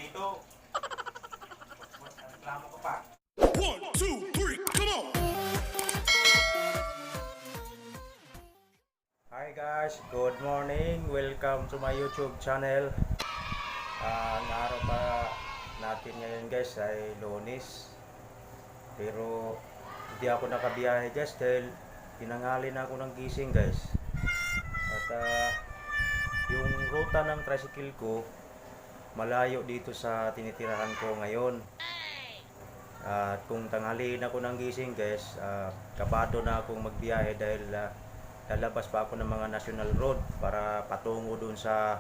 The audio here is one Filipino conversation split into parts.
dito. Reklamo ka pa. 1, 2, 3, come on! Hi guys, good morning. Welcome to my YouTube channel. Ang araw pa natin ngayon guys ay Lunes. Pero hindi ako nakabiyahe guys dahil tinanghali na ako ng gising guys. At yung ruta ng tricycle ko malayo dito sa tinitirahan ko ngayon. At kung tanghaliin ako ng gising guys, kabado na akong magbiyahe dahil lalabas pa ako ng mga national road para patungo dun sa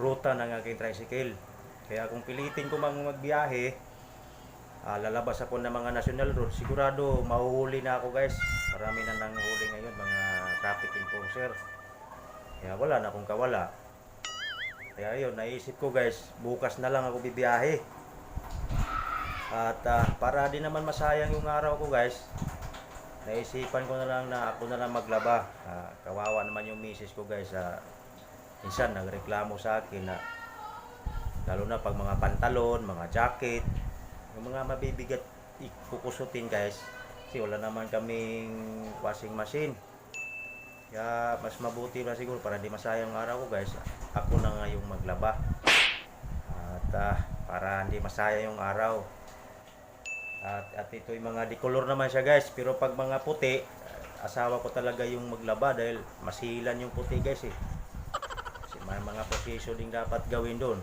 ruta ng aking tricycle. Kaya kung pilitin ko mang magbiyahe, lalabas ako ng mga national road, sigurado mahuhuli na ako guys. Marami na nang huli ngayon, mga traffic enforcer. Kaya wala na akong kawala. Kaya yun, naisip ko guys, bukas na lang ako bibiyahe. At para di naman masayang yung araw ko guys, naisipan ko na lang na ako na lang maglaba. Kawawa naman yung misis ko guys. Minsan nagreklamo sa akin na lalo na pag mga pantalon, mga jacket, yung mga mabibigat kukusutin guys. Kasi wala naman kaming washing machine. Kaya mas mabuti na siguro para di masayang araw ko guys, ako na nga yung maglaba. At para hindi masayang yung araw. At ito yung mga decolor naman siya guys. Pero pag mga puti, asawa ko talaga yung maglaba dahil masilan yung puti guys eh. Kasi may mga proseso din dapat gawin doon.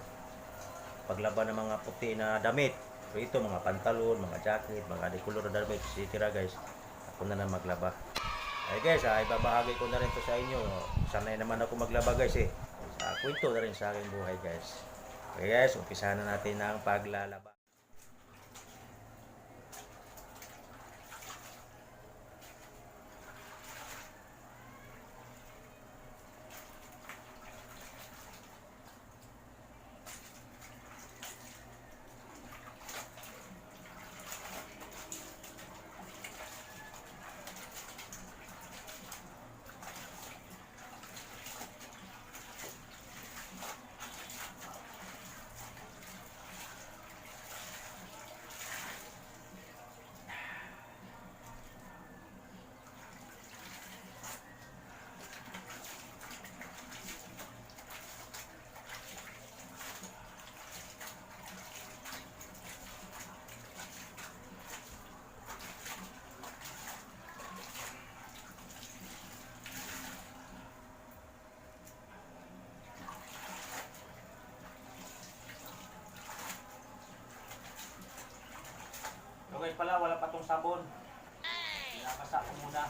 Paglaba ng mga puti na damit. So ito mga pantalon, mga jacket, mga decolor na damit. Sitira guys, ako na lang maglaba. Ay guys, ibabahagi ko na rin to sa inyo. Sanay naman ako maglaba guys eh. Kwento na rin sa aking buhay guys. Okay guys, umpisahan na natin ang paglalaba. So guys pala, wala pa tong sabon. Pinapasa ko muna.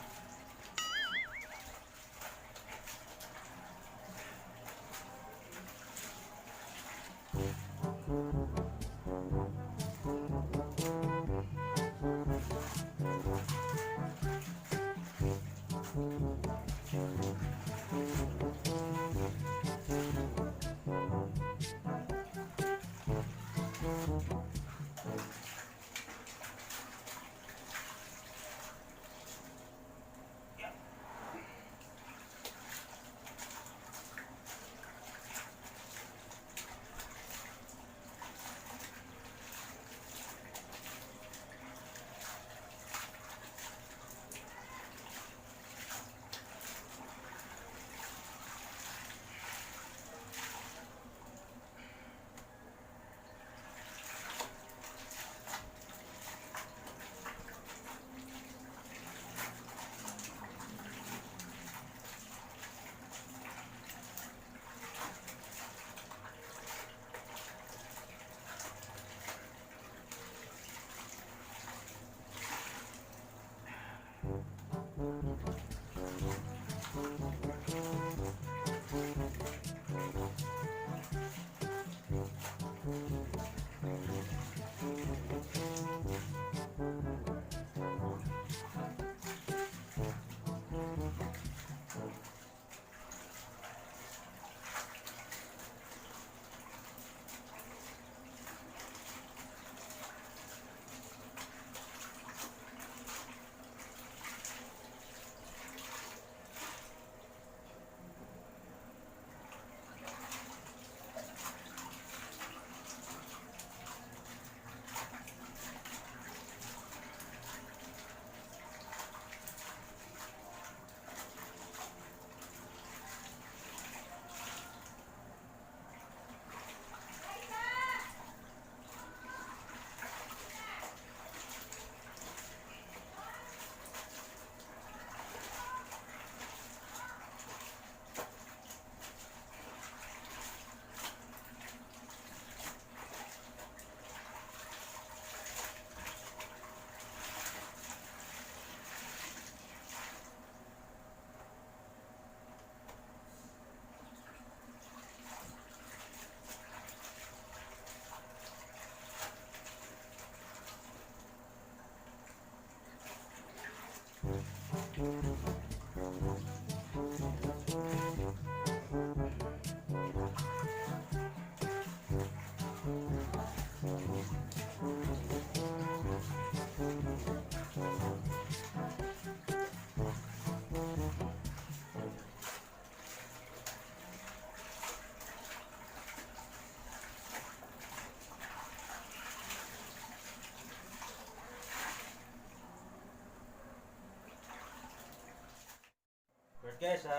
Alright guys,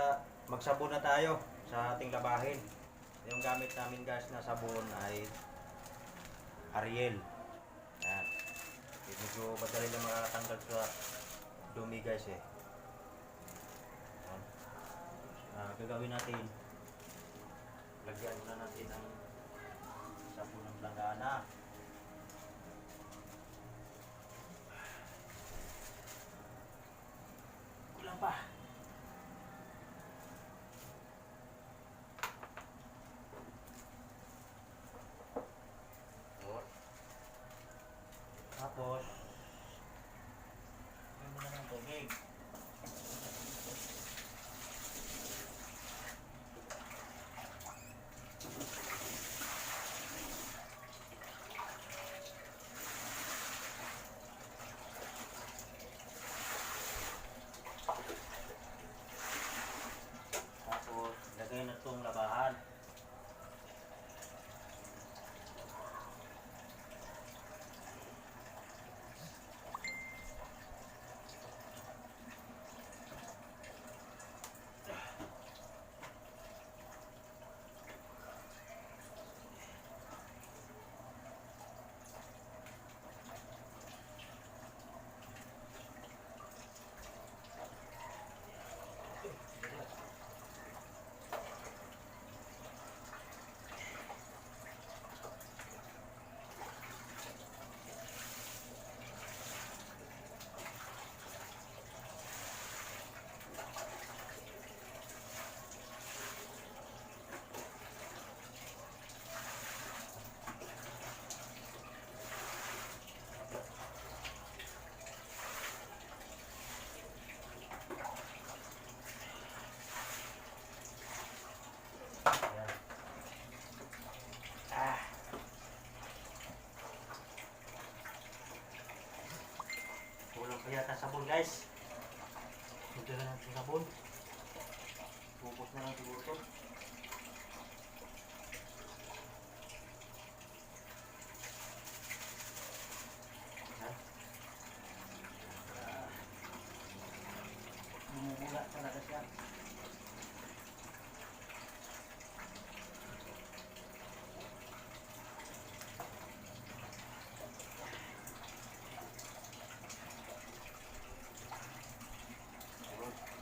magsabon na tayo sa ating labahin. Yung gamit namin guys na sabon ay Ariel. Yan. Medyo madali na makatanggal sa dumi guys eh. Yan. Gagawin natin, lagyan muna natin ng sabon ng langgana. Kulang pa. Tapos, gawin mo na ng tubig. Tapos, lagay na itong labahan. Kulang pa yata sabon guys. Ito na natin sabon. Pupos na lang siguro ito. Bumubula talaga siya.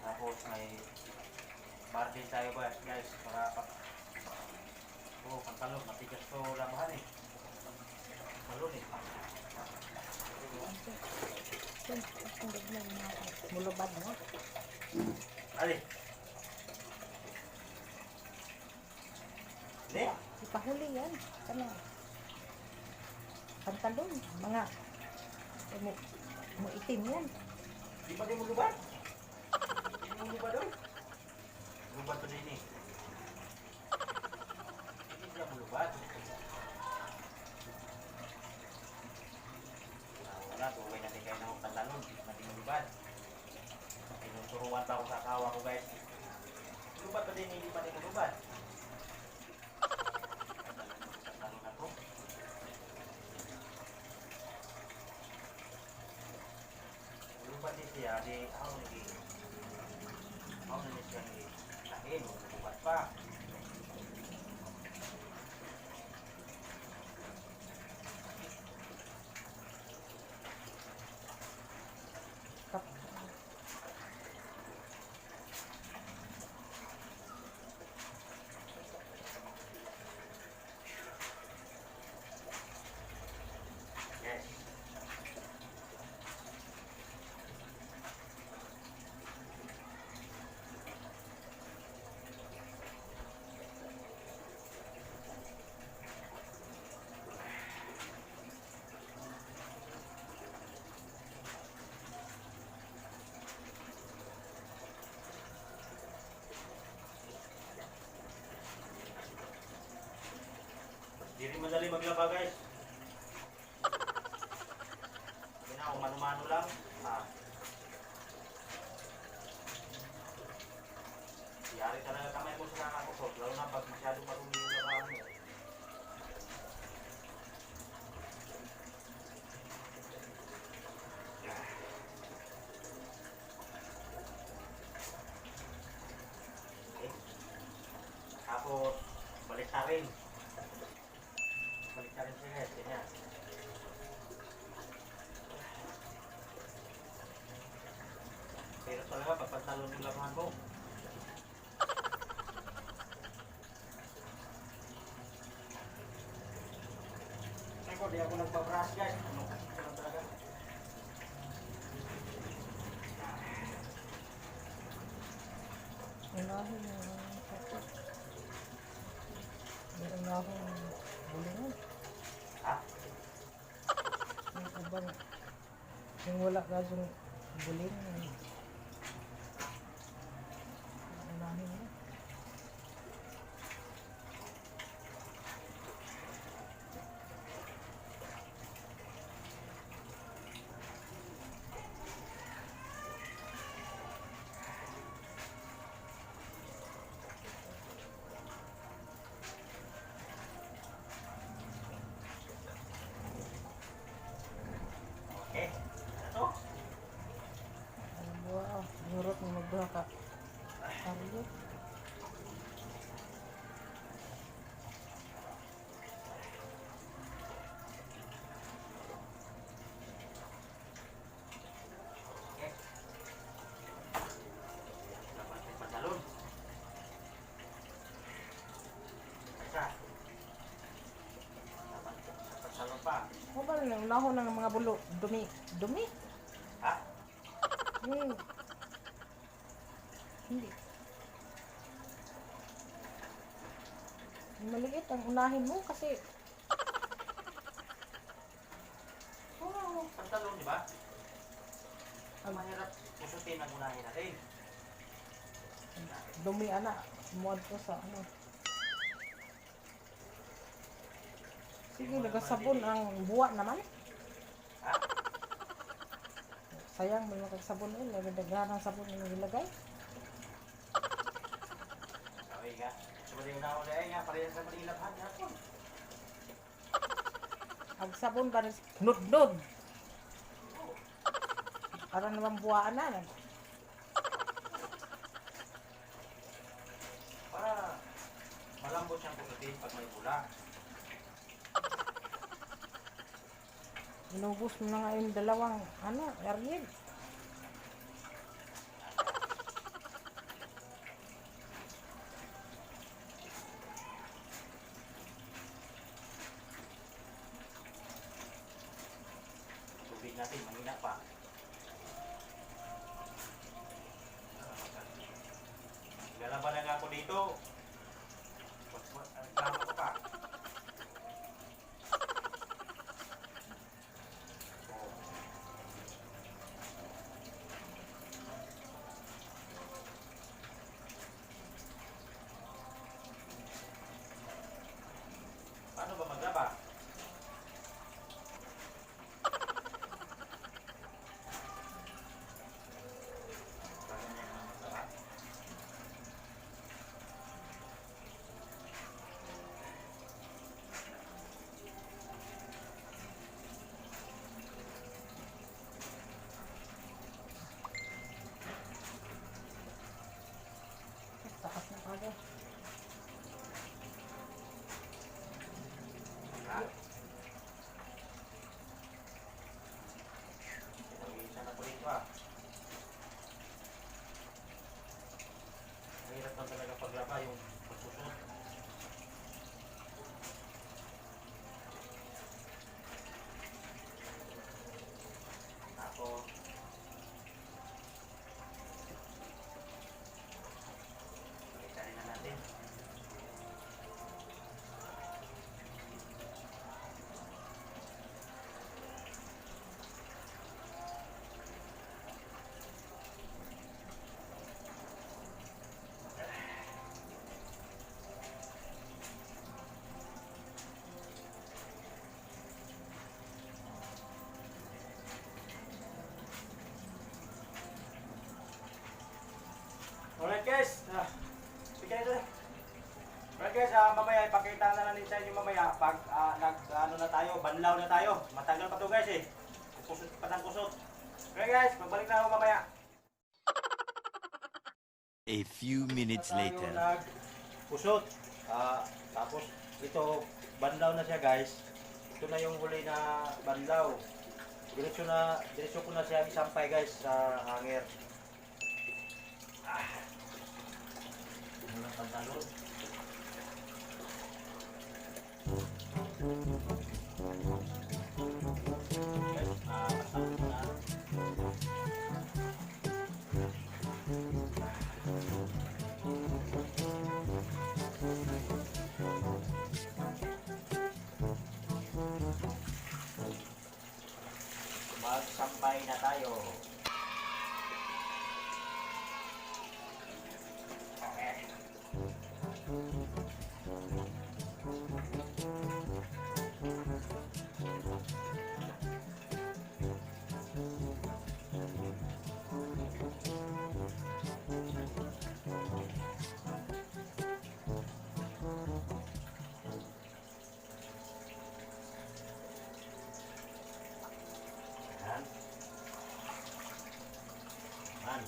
Tapos may party tayo guys para pantalon, matigas to labahan eh. Pantalon eh. Mulubad mo. Ali. Hindi. Ipahuli yan. Ano? Pantalon. Mga mo itim yan. Di ba din mo lubad? Di mo lubad doon? Lubad to din eh. Hindi siya mo lubad. Wala, tuway natin kayo ng pantalon. Hindi mo lubad. Tinuturuan pa ako sa kawa ko guys. Lubad pa din, hindi pa din mo lubad. Pantalon na to. Lubad din siya, di ako naging ako na siya naging tahin, lubad pa. Yes. Di rin madali maglaba guys. Hindi na ako mano-mano lang. Yari talaga kamay mo sa nakakusot. Lalo na pag masyadong marumi yung labahan mo. Tapos, balik na rin. Balik na rin siya guys, ganyan. Pero talaga, pagpagtalon yung laruan ko. Ay ko, di ako nagpabrush guys. Ano talaga? Unahin yung sakit. Meron na akong bulingan. Ha? Yung ibang, yung wala ka yung bulingan. Unahin mo. Okay. Ano? Alam mo, nurot mo magduha ka. Aryo. Okay. Dapat yung pantalon. Isa. Dapat sa pantalon pa. Ano ba nang lahon ng mga bulo? Dumi. Dumi? Ha? Hindi. Maliit ang unahin mo kasi Oo, pantalon, di ba? Ang mahirap pusutin ang unahin natin. dumi ana. Muad ko sa ano. Sige, nagasabon ang buwa naman. Ha? Sayang, may makagsabon eh. Nagdagdagan ng sabon na nilagay. Okay nga. Sumali yung naon ay nga, parehas sa malilabhan nga po. Ang sabon ba rin, nudnud. Para naman buwaan na. Para malambot siyang pusutin pag may bula. Inubos mo na nga yung dalawang, ano, Ariel. Tubig natin, mahina pa. Lalaban na nga ako dito. Reklamo ko pa. Oh. Paano ba maglaba? Paano niya maglaba? Takas na kagad. Ha? Pinawisan na po dito ah. Mahirap lang talaga paglaba yung pagsusot. Tapos, pagkitarin na natin. Alright guys, sige na. Alright guys, mamaya ipakita na natin sa inyo mamaya pag ano na tayo, banlaw na tayo. Matagal pa to guys eh. Kusot pa ng kusot. Alright guys, magbalik na ako mamaya. A few minutes later. Kusot. Tapos ito, banlaw na siya guys. Ito na yung huli na banlaw. Diretso ko na siya isampay guys sa hanger. Ano pantalon? Guys, pantalon na. Magsampay na tayo. Okay. Yan. Yan.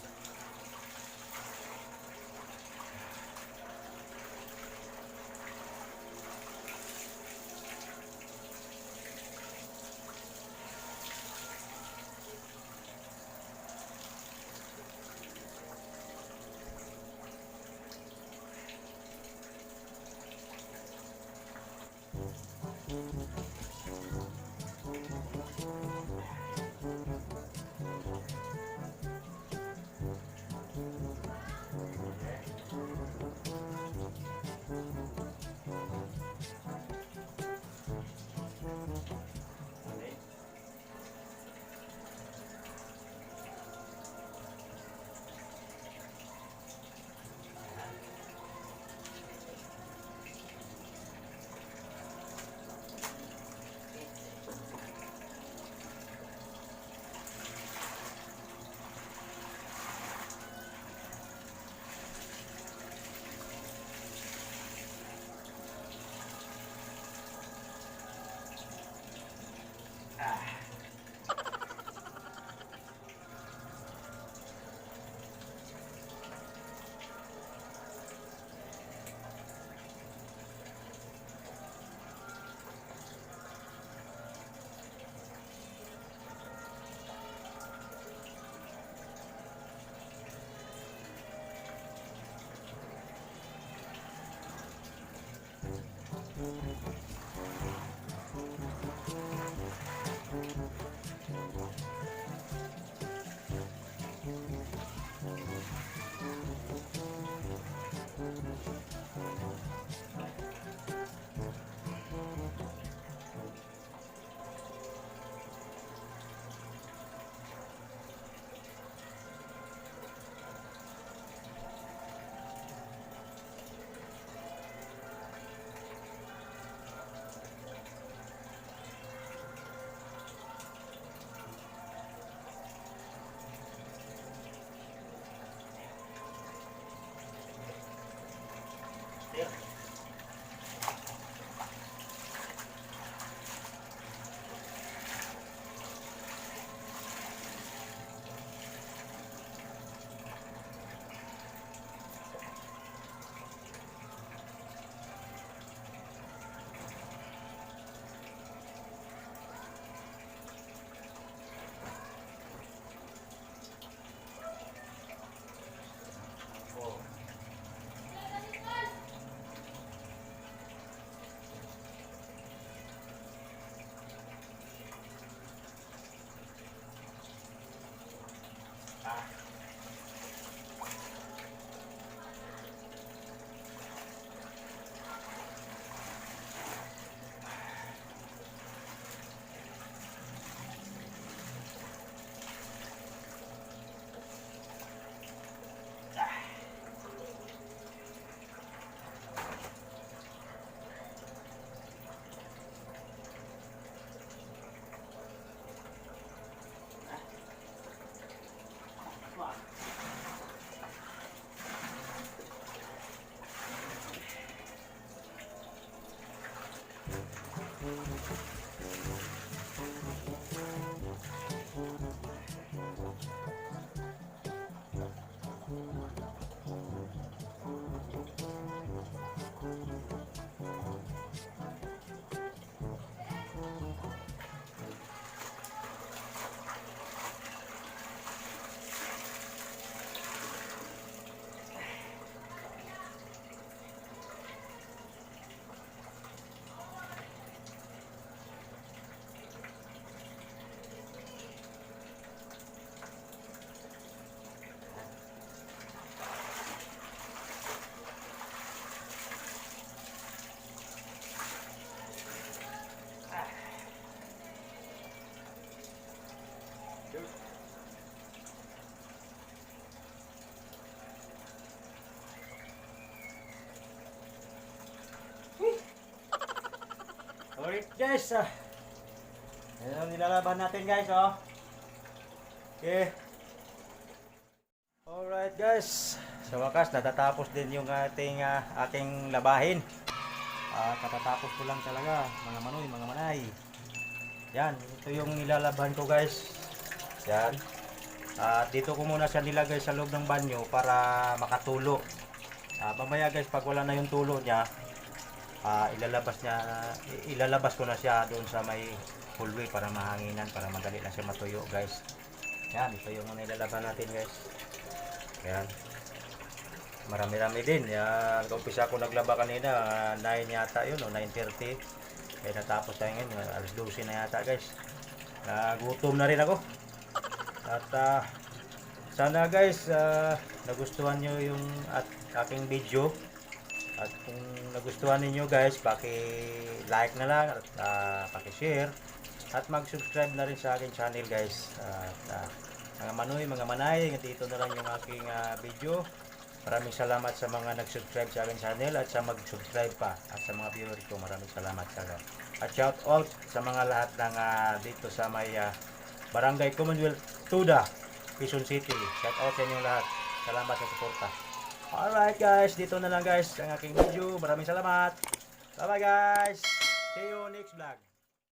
Okay. Alright guys, yan ang nilalaban natin guys, oh. Okay. Alright guys, sa wakas natatapos din yung aking labahin. Katatapos ko lang talaga, mga manoy, mga manay. Yan, ito yung nilalaban ko guys. Yan. Dito ko muna siya nilagay sa loob ng banyo para makatulo. Mamaya guys, pag wala na yung tulo niya, ilalabas ko na siya doon sa may hallway para mahanginan, para madali na siya matuyo guys. Yan, ito yung nilalaban natin guys. Yan. Marami-rami din. Yan, umpisa ako naglaba kanina, 9 yata yun, o 9:30. Kaya natapos tayo ngayon, alas 12 na yata guys. Gutom na rin ako. At sana guys, nagustuhan nyo yung aking video. At kung nagustuhan ninyo guys, paki-like na lang at paki-share at mag-subscribe na rin sa aking channel guys. Mga manoy, mga manay, dito na lang yung aking video. Maraming salamat sa mga nag-subscribe sa aking channel at sa mag-subscribe pa at sa mga viewers ko. Maraming salamat sa lahat. At shout out sa mga lahat ng dito sa may Barangay Commonwealth Tuda, Quezon City. Shout out sa inyo lahat. Salamat sa suporta. Alright guys, dito na lang guys ang aking video. Maraming salamat. Bye bye guys. See you next vlog.